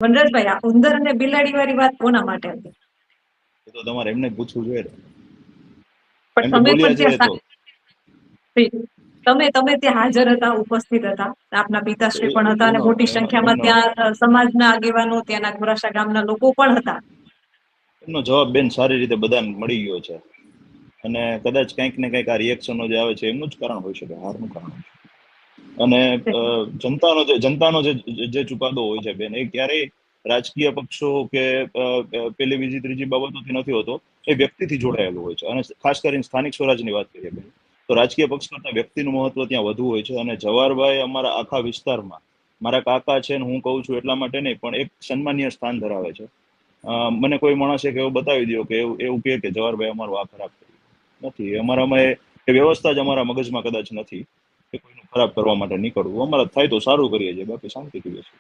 વનરાજભાઈ, આ ઉંદર અને બિલાડી વાળી વાત કોના માટે હતી? એ તો તમારે એમને પૂછવું જોઈએ. પણ એમ તો તમે બોલ્યા પણ છે તો તમે ત્યાં હાજર હતા, ઉપસ્થિત હતા, આપના પિતાશ્રી પણ હતા અને એનો મોટી એનો સંખ્યામાં એમનો ત્યાં સમાજના આગેવાનો, ત્યાંના ઘોરાશા ગામના લોકો પણ હતા. એમનો જવાબ બેન સારી રીતે બધાને મળી ગયો છે. અને કદાચ કંઈક ને કંઈક આ રિએક્શનો જે આવે છે એમનું જ કારણ હોઈ શકે, હારનું કારણ હોય શકે. અને જનતાનો જે ચુકાદો હોય છે બેન, એ ક્યારેય રાજકીય પક્ષો કે પેલી બીજી ત્રીજી બાબતોથી નથી હોતો. એ વ્યક્તિથી જોડાયેલું હોય છે. અને ખાસ કરીને સ્થાનિક સ્વરાજની વાત કરીએ બેન, તો રાજકીય પક્ષ કરતા વ્યક્તિનું મહત્વ ત્યાં વધુ હોય છે. અને જવાહરભાઈ અમારા આખા વિસ્તારમાં મારા કાકા છે ને હું કહું છું એટલા માટે નહીં, પણ એક સન્માનીય સ્થાન ધરાવે છે. મને કોઈ માણસે કે એવું બતાવી દો કે એવું કે જવાહરભાઈ અમારું આ ખરાબ કર્યું નથી. અમારામાં એ વ્યવસ્થા જ અમારા મગજમાં કદાચ નથી કે કોઈનું ખરાબ કરવા માટે નીકળવું. અમારા થાય તો સારું કરીએ છીએ, બાકી શાંતિથી બેસીએ.